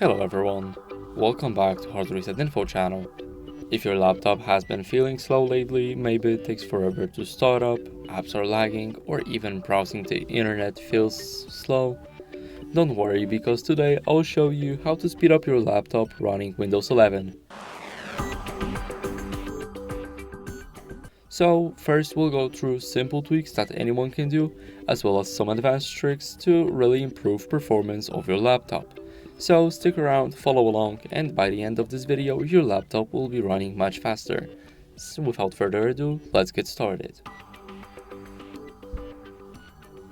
Hello everyone, welcome back to HardReset.Info channel. If your laptop has been feeling slow lately, maybe it takes forever to start up, apps are lagging, or even browsing the internet feels slow, don't worry because today I'll show you how to speed up your laptop running Windows 11. So first we'll go through simple tweaks that anyone can do, as well as some advanced tricks to really improve performance of your laptop. So stick around, follow along, and by the end of this video your laptop will be running much faster. So without further ado, let's get started.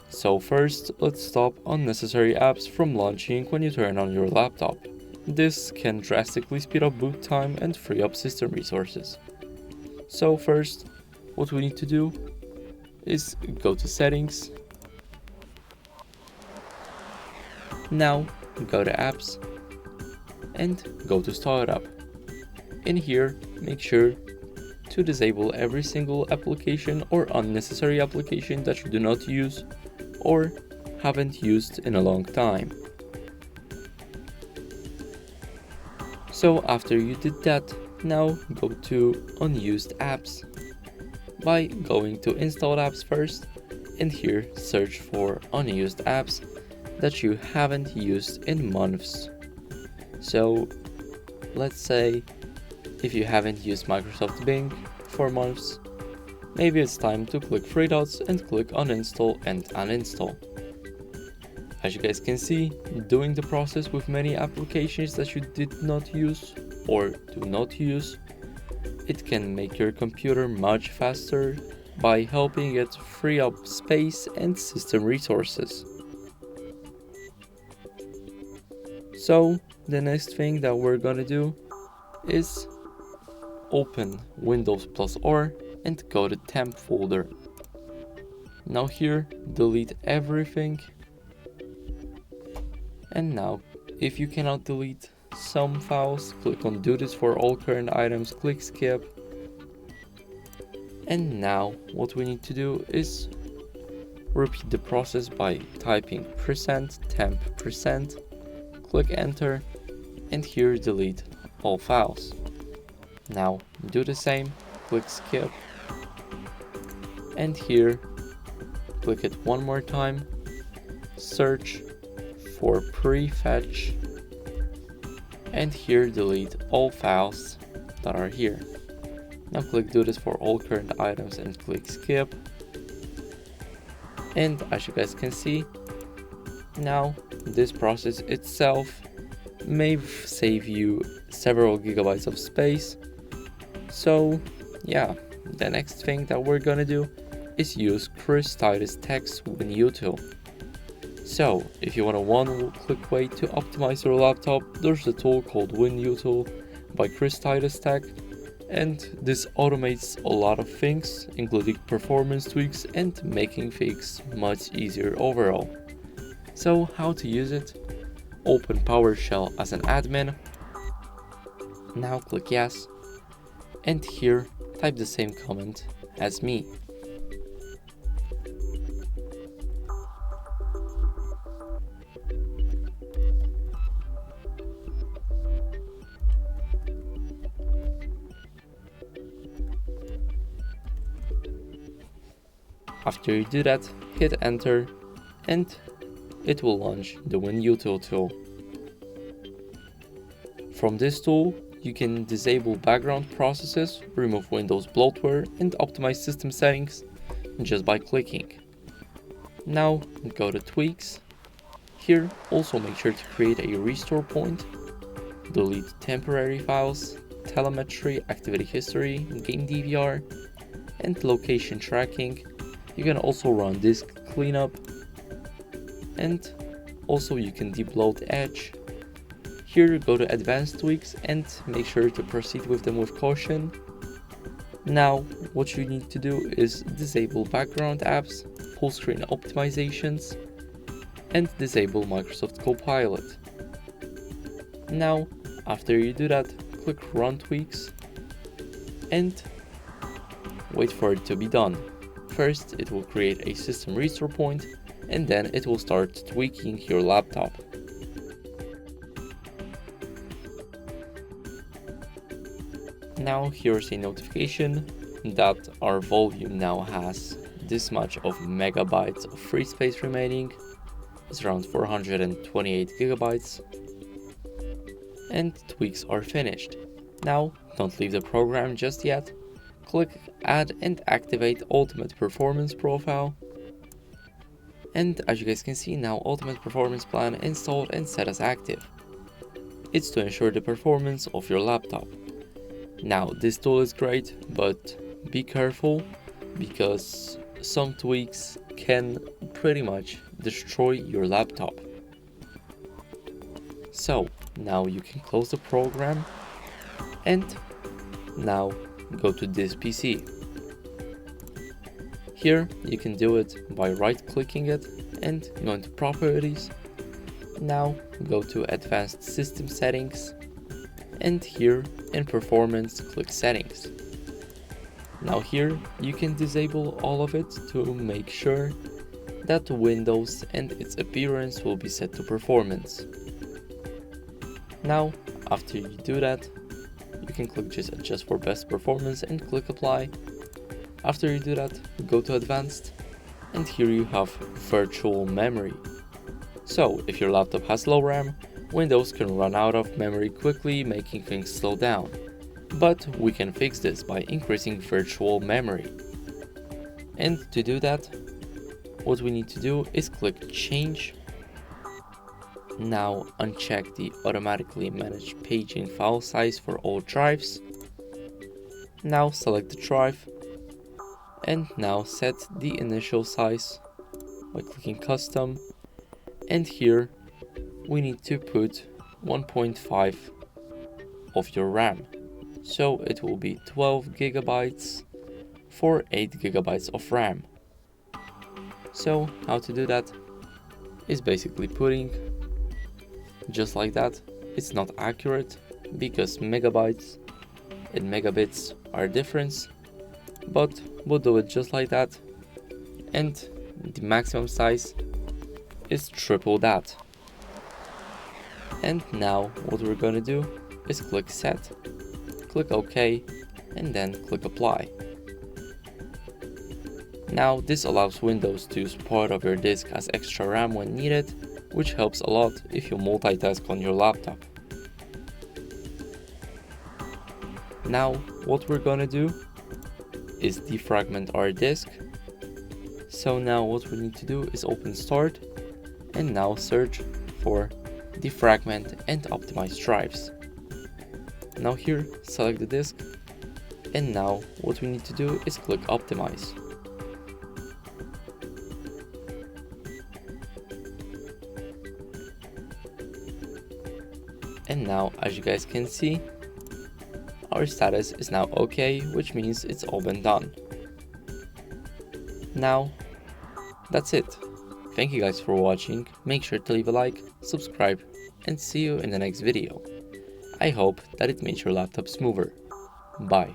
So first, let's stop unnecessary apps from launching when you turn on your laptop. This can drastically speed up boot time and free up system resources. So first, what we need to do is go to settings. Now go to apps and go to startup. In here, make sure to disable every single application or unnecessary application that you do not use or haven't used in a long time. So after you did that, now go to unused apps by going to installed apps first, and here search for unused apps that you haven't used in months. So let's say if you haven't used Microsoft Bing for months, maybe it's time to click three dots and click uninstall and uninstall. As you guys can see, doing the process with many applications that you did not use or do not use, it can make your computer much faster by helping it free up space and system resources. So the next thing that we're gonna do is open Windows plus R and go to temp folder. Now here, delete everything. And now, if you cannot delete some files, click on do this for all current items, click skip. And now what we need to do is repeat the process by typing %temp%, click enter, and here delete all files. Now do the same, click skip, and here click it one more time, search for prefetch, and here delete all files that are here. Now click do this for all current items and click skip. And as you guys can see, now this process itself may save you several gigabytes of space. So yeah, the next thing that we're gonna do is use Chris Titus Tech's WinUtil. So if you want a one-click way to optimize your laptop, there's a tool called WinUtil by Chris Titus Tech, and this automates a lot of things, including performance tweaks and making things much easier overall. So how to use it? Open PowerShell as an admin. Now click yes, and here type the same comment as me. After you do that, hit enter and it will launch the WinUtil tool. From this tool, you can disable background processes, remove Windows bloatware, and optimize system settings just by clicking. Now go to tweaks. Here also make sure to create a restore point, delete temporary files, telemetry, activity history, game DVR, and location tracking. You can also run disk cleanup, and also you can debloat Edge. Here go to advanced tweaks and make sure to proceed with them with caution. Now what you need to do is disable background apps, full screen optimizations, and disable Microsoft Copilot. Now after you do that, click run tweaks and wait for it to be done. First, it will create a system restore point, and then it will start tweaking your laptop. Now here's a notification that our volume now has this much of megabytes of free space remaining. It's around 428 gigabytes, and tweaks are finished. Now don't leave the program just yet. Click Add and activate Ultimate Performance Profile. And as you guys can see, now Ultimate Performance Plan installed and set as active. It's to ensure the performance of your laptop. Now this tool is great, but be careful because some tweaks can pretty much destroy your laptop. So now you can close the program and now go to this PC. Here you can do it by right clicking it and go into properties. Now go to advanced system settings and here in performance click settings. Now here you can disable all of it to make sure that Windows and its appearance will be set to performance. Now after you do that, you can click just adjust for best performance and click apply. After you do that, go to advanced and here you have virtual memory. So if your laptop has low RAM, Windows can run out of memory quickly, making things slow down. But we can fix this by increasing virtual memory. And to do that, what we need to do is click change. Now uncheck the automatically manage paging file size for all drives. Now select the drive and now set the initial size by clicking custom, and here we need to put 1.5 of your RAM, so it will be 12 gigabytes for 8 gigabytes of RAM. So how to do that is basically putting just like that. It's not accurate because megabytes and megabits are different, but we'll do it just like that, and the maximum size is triple that. And now what we're gonna do is click set, click OK, and then click apply. Now this allows Windows to use part of your disk as extra RAM when needed, which helps a lot if you multitask on your laptop. Now what we're gonna do is defragment our disk. So now what we need to do is open start and now search for defragment and optimize drives. Now here select the disk, and now what we need to do is click optimize. And now as you guys can see, our status is now OK, which means it's all been done. Now that's it. Thank you guys for watching. Make sure to leave a like, subscribe, and see you in the next video. I hope that it made your laptop smoother. Bye.